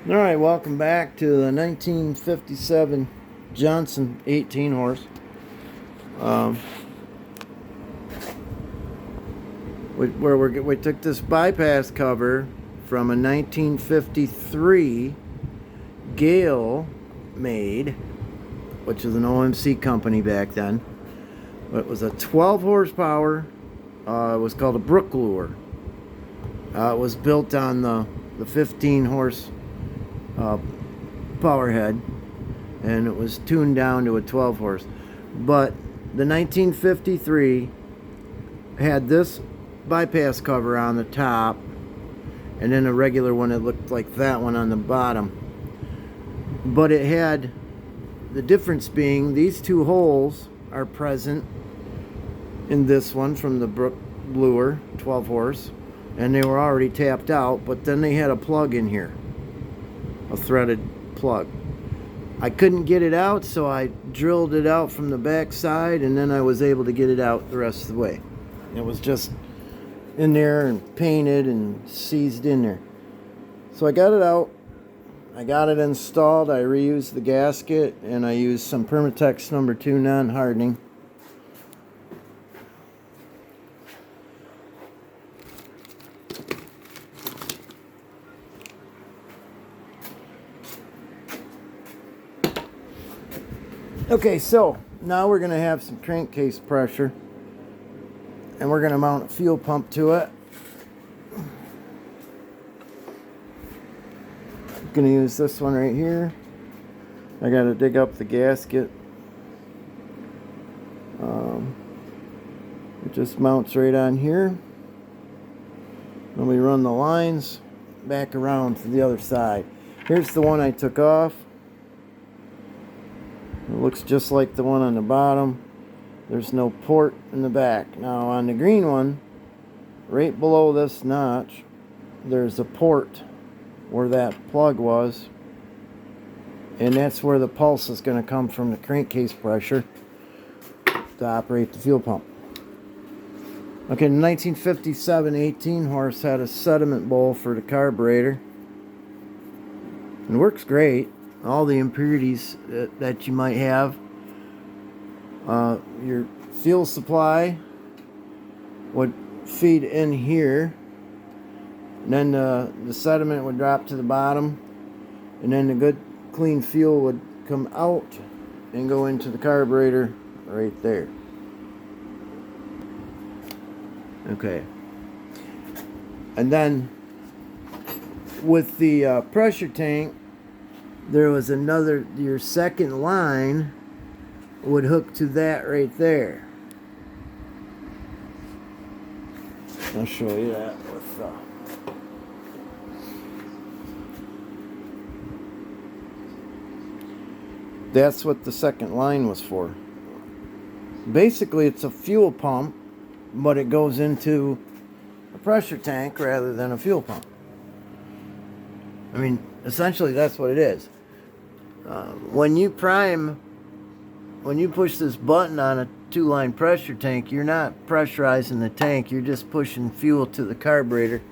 All right, welcome back to the 1957 Johnson 18 horse. Um, we took this bypass cover from a 1953 Gale made, which is an OMC company back then. But it was a 12 horsepower. It was called a Brook Lure. It was built on the 15 horse power head, and it was tuned down to a 12 horse. But the 1953 had this bypass cover on the top, and then a regular one that looked like that one on the bottom. But it had the difference being these two holes are present in this one from the Brook Lure 12 horse, and they were already tapped out, but then they had a plug in here, a threaded plug. I couldn't get it out, so I drilled it out from the back side, and then I was able to get it out the rest of the way. It was just in there and painted and seized in there. So I got it out. I got it installed. I reused the gasket, and I used some Permatex number 2 non-hardening. Okay, so now we're going to have some crankcase pressure, and we're going to mount a fuel pump to it. I'm going to use this one right here. I got to dig up the gasket. It just mounts right on here. Then we run the lines back around to the other side. Here's the one I took off. It looks just like the one on the bottom. There's no port in the back. Now on the green one, right below this notch, there's a port where that plug was, and that's where the pulse is going to come from, the crankcase pressure, to operate the fuel pump. Okay, the 1957 18 horse had a sediment bowl for the carburetor. It works great. All the impurities that you might have. Your fuel supply would feed in here, and then the sediment would drop to the bottom, and then the good clean fuel would come out and go into the carburetor right there. Okay, and then with the pressure tank, there was another, your second line would hook to that right there. I'll show you that with that's what the second line was for. Basically, it's a fuel pump, but it goes into a pressure tank rather than a fuel pump. I mean, essentially that's what it is. When you push this button on a 2-line pressure tank, you're not pressurizing the tank, you're just pushing fuel to the carburetor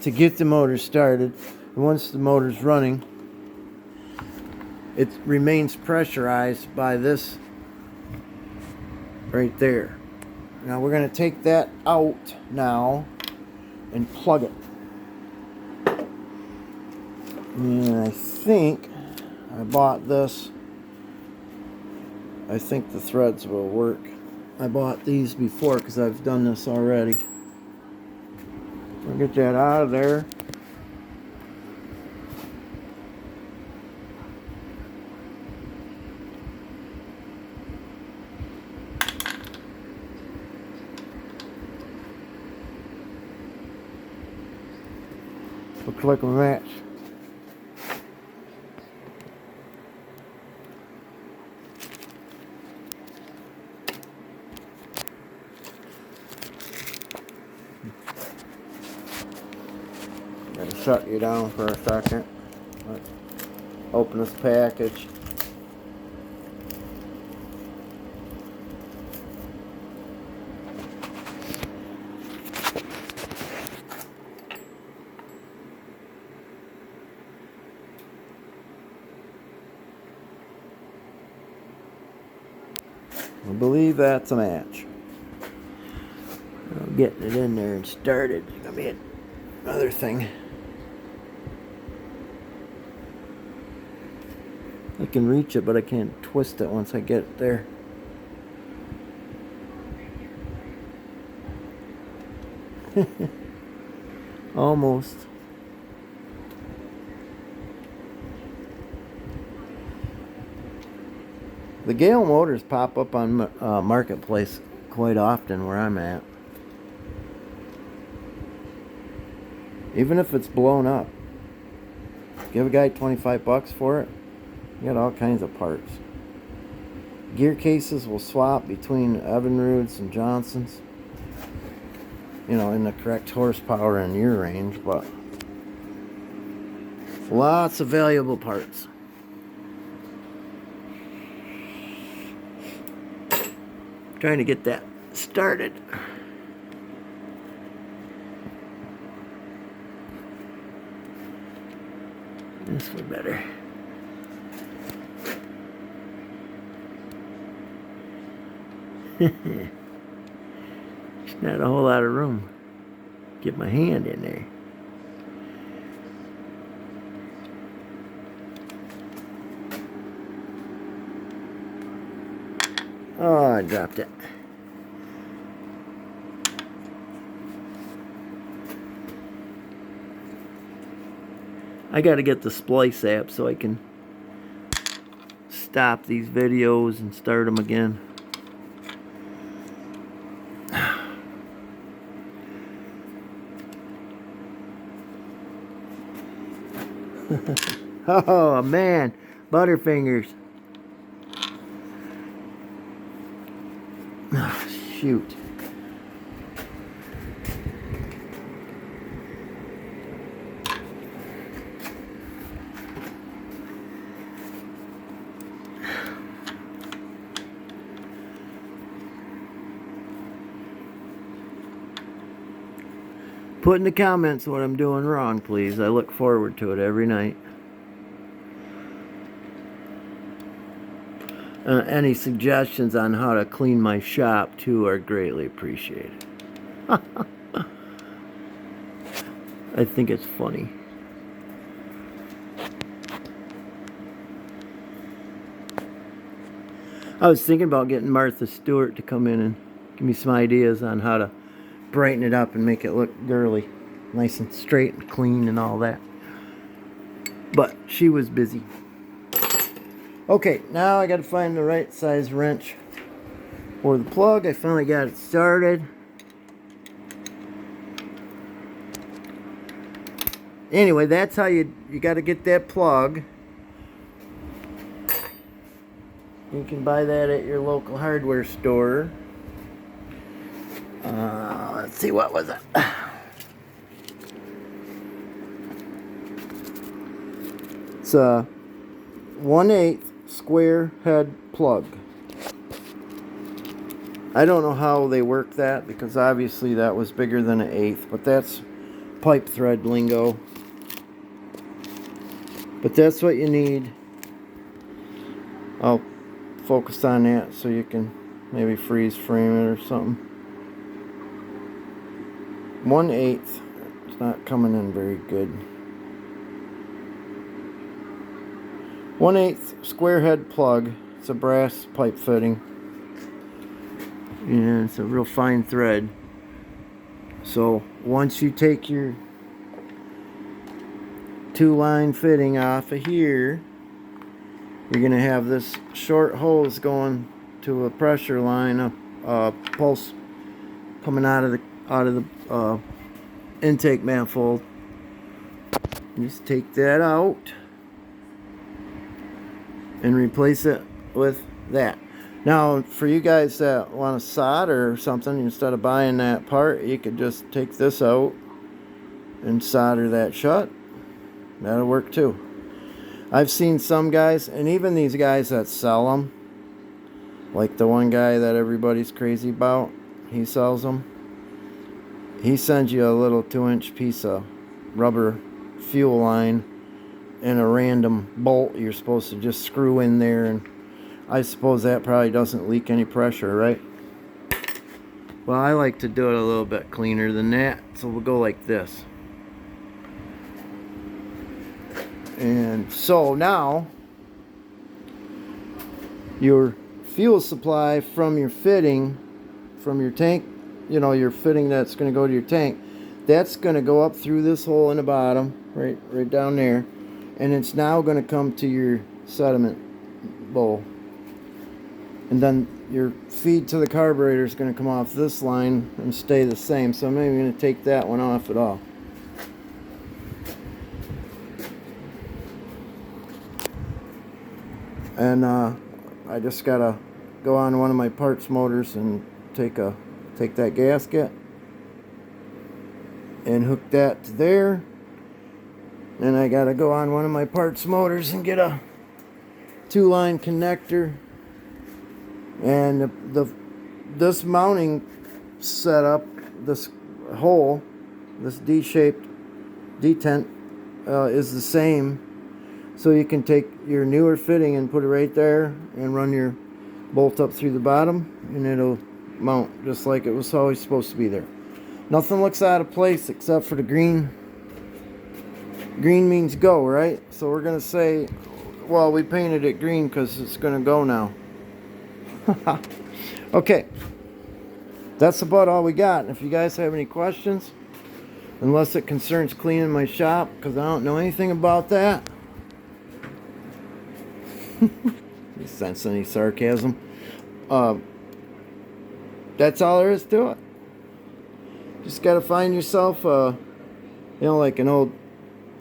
to get the motor started. And once the motor's running, it remains pressurized by this right there. Now we're going to take that out now and plug it. And I think I bought this. I think the threads will work. I bought these before because I've done this already. I'll get that out of there. Looks like a match. Gotta shut you down for a second. Let's open this package. I believe that's a match. Getting it in there and started is gonna be another thing. I can reach it, but I can't twist it once I get it there. Almost. The Gale motors pop up on Marketplace quite often where I'm at. Even if it's blown up. Give a guy $25 for it. You got all kinds of parts. Gear cases will swap between Evinrude's and Johnson's. You know, in the correct horsepower and year range, but lots of valuable parts. Trying to get that started. This one better. There's not a whole lot of room. Get my hand in there. Oh, I dropped it. I gotta get the Splice app so I can stop these videos and start them again. Oh man, Butterfingers. Oh, shoot. Put in the comments what I'm doing wrong, please. I look forward to it every night. Any suggestions on how to clean my shop, too, are greatly appreciated. I think it's funny. I was thinking about getting Martha Stewart to come in and give me some ideas on how to brighten it up and make it look girly. Nice and straight and clean and all that. But she was busy. Okay, now I gotta find the right size wrench for the plug. I finally got it started. Anyway, that's how you gotta get that plug. You can buy that at your local hardware store. Let's see, what was it? It's a 1/8 square head plug. I don't know how they work that, because obviously that was bigger than an 1/8, but that's pipe thread lingo. But that's what you need. I'll focus on that so you can maybe freeze frame it or something. 1/8. It's not coming in very good. 1/8 square head plug. It's a brass pipe fitting. And it's a real fine thread. So once you take your 2-line fitting off of here, you're going to have this short hose going to a pressure line, a pulse coming out of the intake manifold. Just take that out and replace it with that. Now, for you guys that want to solder or something, instead of buying that part, you could just take this out and solder that shut. That'll work too. I've seen some guys, and even these guys that sell them, like the one guy that everybody's crazy about, he sells them. He sends you a little 2-inch piece of rubber fuel line and a random bolt you're supposed to just screw in there. And I suppose that probably doesn't leak any pressure, right? Well, I like to do it a little bit cleaner than that, so we'll go like this. And so now your fuel supply from your fitting, from your tank, you know, your fitting that's going to go to your tank, that's going to go up through this hole in the bottom, right down there, and it's now going to come to your sediment bowl. And then your feed to the carburetor is going to come off this line and stay the same. So I'm not even going to take that one off at all. And I just got to go on one of my parts motors and take that gasket and hook that to there. Then I got to go on one of my parts motors and get a 2-line connector. And this mounting setup, this hole, this D-shaped detent is the same. So you can take your newer fitting and put it right there and run your bolt up through the bottom, and it'll mount just like it was always supposed to be there. Nothing looks out of place except for the green. Green means go, right? So we're going to say, well, we painted it green because it's going to go now. Okay, that's about all we got. If you guys have any questions, unless it concerns cleaning my shop, because I don't know anything about that. You sense any sarcasm? That's all there is to it. Just got to find yourself like an old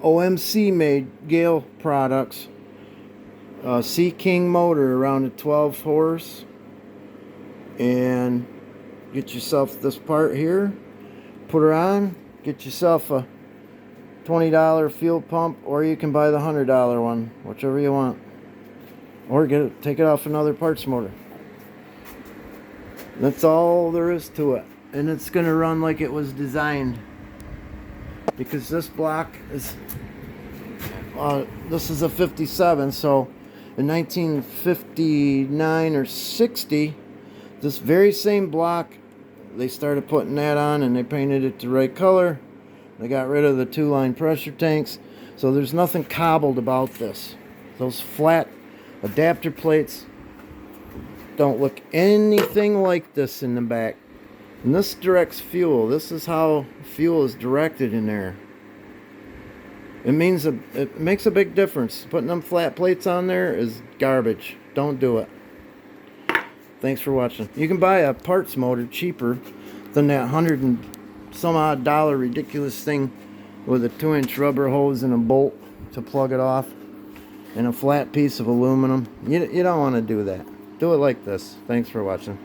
OMC made Gale products Sea King motor around a 12 horse, and get yourself this part here, put her on, get yourself a $20 fuel pump, or you can buy the $100 one, whichever you want, or take it off another parts motor. That's all there is to it, and it's going to run like it was designed, because this block is this is a 57, so in 1959 or 60, this very same block, they started putting that on and they painted it the right color. They got rid of the 2-line pressure tanks, so there's nothing cobbled about this. Those flat adapter plates don't look anything like this in the back. And this directs fuel. This is how fuel is directed in there. It makes a big difference. Putting them flat plates on there is garbage. Don't do it. Thanks for watching. You can buy a parts motor cheaper than that $100 and some odd ridiculous thing with a 2-inch rubber hose and a bolt to plug it off and a flat piece of aluminum. You don't want to do that. Do it like this. Thanks for watching.